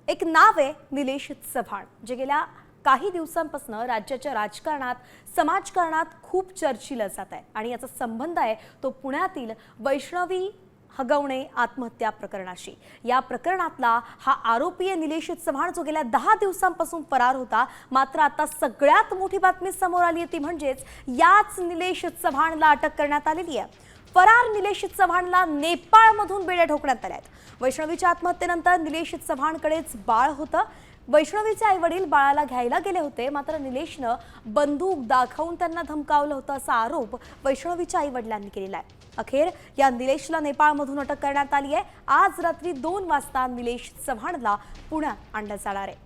एक नाव आहे निलेश चव्हाण, जे गेल्या काही दिवसांपासून राज्याच्या राजकारणात समाजकारणात खूप चर्चिलं जात आहे आणि याचा संबंध आहे तो पुण्यातील वैष्णवी हगवणे आत्महत्या प्रकरणाशी। या प्रकरणातला हा आरोपी निलेश चव्हाण जो गेल्या 10 दिवसांपासून फरार होता, मात्र आता सगळ्यात मोठी बातमी समोर आली ती म्हणजेच याच निलेश चव्हाणला अटक करण्यात आलेली आहे। फरार निलेश चव्हाणला नेपाळमधून बेड्या ठोकण्यात आल्यात। वैष्णवीच्या आत्महत्येनंतर निलेश चव्हाणकडेच बाळ होतं। वैष्णवीचे आईवडील बाळाला घ्यायला गेले होते, मात्र निलेशनं बंदूक दाखवून त्यांना धमकावलं होतं असा आरोप वैष्णवीच्या आईवडिलांनी केलेला आहे। अखेर या निलेशला नेपाळमधून अटक करण्यात आली आहे। आज रात्री 2 वाजता निलेश चव्हाणला पुण्यात आणलं जाणार आहे।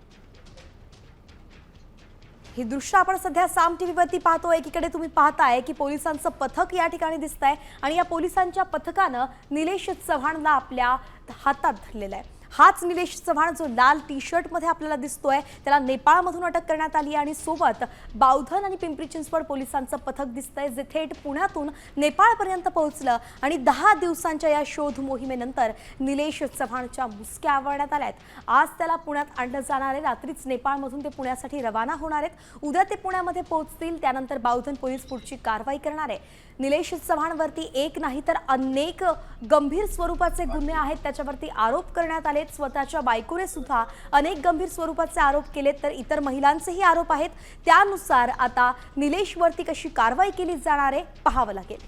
ही दृश्य आपण सध्या साम टीव्हीवरती पाहतोय। एकीकडे तुम्ही पाहताय की पोलिसांचं पथक या ठिकाणी दिसतंय आणि या पोलिसांच्या पथकानं निलेश चव्हाणला आपल्या हातात धरलेलं आहे। हाच निलेश चव्हाण जो लाल टी-शर्ट मध्ये आपल्याला दिसतोय, त्याला नेपाळमधून अटक करण्यात आली आणि सोबत बावधन आणि पिंपरी चिंचवड पोलिसांचं पथक दिसतंय, जे थेट पुण्यातून नेपाळपर्यंत पोहोचलं आणि 10 दिवसांच्या या शोध मोहिमेनंतर निलेश चव्हाणच्या मुसक्या आवळण्यात आल्यात। आज त्याला पुण्यात आणलं जाणार आहे। रात्रीच नेपाळमधून ते पुण्यासाठी रवाना होणार आहेत। उद्या ते पुण्यामध्ये पोहोचतील, त्यानंतर बावधन पोलीस पुढची कारवाई करणार आहे। निलेश चव्हाणवरती एक नाही तर अनेक गंभीर स्वरूपाचे गुन्हे आहेत, त्याच्यावरती आरोप करण्यात आले। स्वतःच्या बायकोने सुद्धा अनेक गंभीर स्वरूपाचे आरोप केलेत, तर इतर महिलांचेही आरोप आहेत। त्यानुसार आता निलेशवरती कशी कारवाई केली जाणार आहे पाहावं लागेल।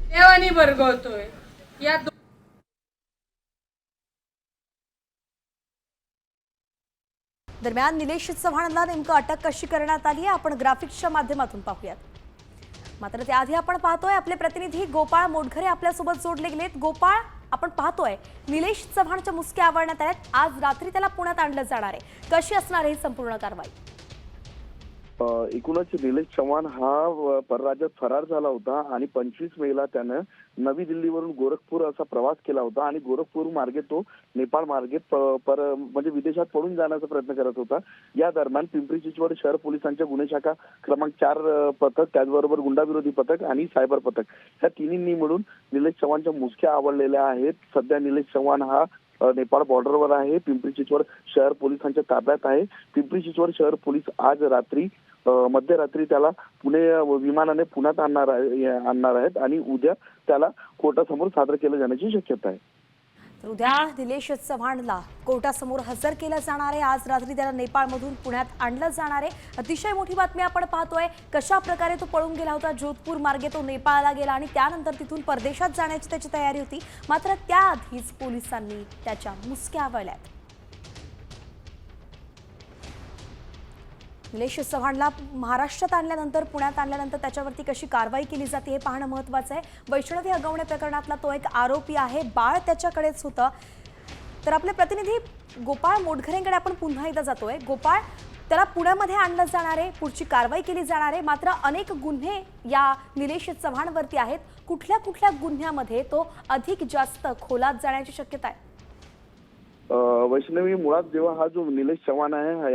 देवानी बरगवतोय या दरम्यान निलेश चव्हाणला नेमकं अटक कशी करण्यात आली आहे आपण ग्राफिक्सच्या माध्यमातून पाहूयात। मात्र त्याआधी आपण पाहतोय आपले प्रतिनिधी गोपाळ मोटघरे आपल्यासोबत जोडले गेलेत। गोपाळ, आपण पाहतोय निलेश चव्हाणच्या मुसक्या आवळण्यात आल्यात। आज रात्री त्याला पुण्यात आणलं जाणार आहे। कशी असणार आहे ही संपूर्ण कारवाई? एकूणच निलेश चव्हाण हा परराज्यात फरार झाला होता आणि 25 मेला त्यानं नवी दिल्लीवरून गोरखपूर असा प्रवास केला होता आणि गोरखपूर मार्गे तो नेपाळ मार्गे म्हणजे विदेशात पळून जाण्याचा प्रयत्न करत होता। या दरम्यान पिंपरी चिंचवड शहर पोलिसांच्या गुन्हे शाखा क्रमांक 4 पथक, त्याचबरोबर गुंडाविरोधी पथक आणि सायबर पथक या तिन्हींनी मिळून निलेश चव्हाणच्या मुसक्या आवळलेल्या आहेत। सध्या निलेश चव्हाण हा नेपाळ बॉर्डरवर आहे, पिंपरी चिंचवड शहर पोलिसांच्या ताब्यात आहे। पिंपरी चिंचवड शहर पोलीस आज रात्री मध्यरात्री त्याला पुणे विमानाने पुण्यात आणणार आहेत आणि उद्या त्याला कोर्टासमोर सादर केलं जाण्याची शक्यता आहे। तर उद्या निलेश चव्हाणला कोर्टासमोर हजर केलं जाणार आहे। आज रात्री त्याला नेपाळमधून पुण्यात आणलं जाणार आहे। अतिशय मोठी बातमी आपण पाहतोय, कशा प्रकारे तो पळून गेला होता। जोधपूर मार्गे तो नेपाळला गेला आणि त्यानंतर तिथून परदेशात जाण्याची त्याची तयारी होती, मात्र त्याआधीच पोलिसांनी त्याच्या मुसक्या आवळल्यात। निलेश चव्हाणला महाराष्ट्रात आणल्यानंतर पुण्यात आणल्यानंतर त्याच्यावरती कशी कारवाई केली जाते हे पाहणं महत्त्वाचं आहे। वैष्णवी हगवणे प्रकरणातला तो एक आरोपी आहे, बाळ त्याच्याकडेच होतं। तर आपले प्रतिनिधी गोपाळ मोटघरेंकडे आपण पुन्हा एकदा जातोय। गोपाळ, त्याला पुण्यामध्ये आणलं जाणार आहे, पुढची कारवाई केली जाणार आहे, मात्र अनेक गुन्हे या निलेश चव्हाणवरती आहेत। कुठल्या कुठल्या गुन्ह्यामध्ये तो अधिक जास्त खोलात जाण्याची शक्यता आहे? वैष्णवी, मुळात जेव्हा हा जो निलेश चव्हाण आहे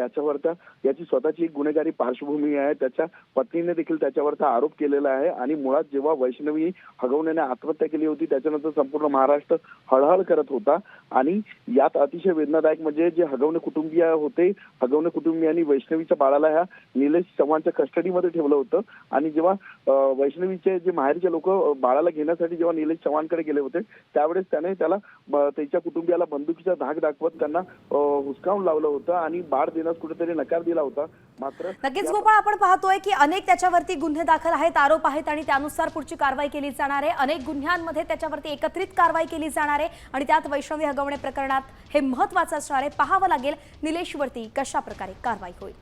याची स्वतःची एक गुन्हेगारी पार्श्वभूमी आहे। त्याच्या पत्नीने देखील त्याच्यावरचा आरोप केलेला आहे आणि मुळात जेव्हा वैष्णवी हगवणेने आत्महत्या केली होती त्याच्यानंतर संपूर्ण महाराष्ट्र हळहळ करत होता आणि यात अतिशय वेदनादायक म्हणजे जे हगवणे कुटुंबीय होते, हगवणे कुटुंबियांनी वैष्णवीच्या बाळाला ह्या निलेश चव्हाणच्या कस्टडीमध्ये ठेवलं होतं आणि जेव्हा वैष्णवीचे जे माहेरचे लोक बाळाला घेण्यासाठी जेव्हा निलेश चव्हाणकडे गेले होते त्यावेळेस त्याने त्याला त्याच्या कुटुंबियाला बंदुकीचा धाक दाखवत त्यांना हुसकावून लावलं होतं आणि बाळ देण्यास कुठेतरी नकार दिला होता। मात्र नक्कीच गोपाळ, आपण पाहतोय की अनेक त्याच्यावरती गुन्हे दाखल आहेत, आरोप आहेत आणि त्यानुसार पुढची कारवाई केली जाणार आहे। अनेक गुन्ह्यांमध्ये त्याच्यावरती एकत्रित कारवाई केली जाणार आहे आणि त्यात वैष्णवी हगवणे प्रकरणात हे महत्त्वाचं असणार आहे। पाहावं लागेल निलेशवरती कशा प्रकारे कारवाई होईल।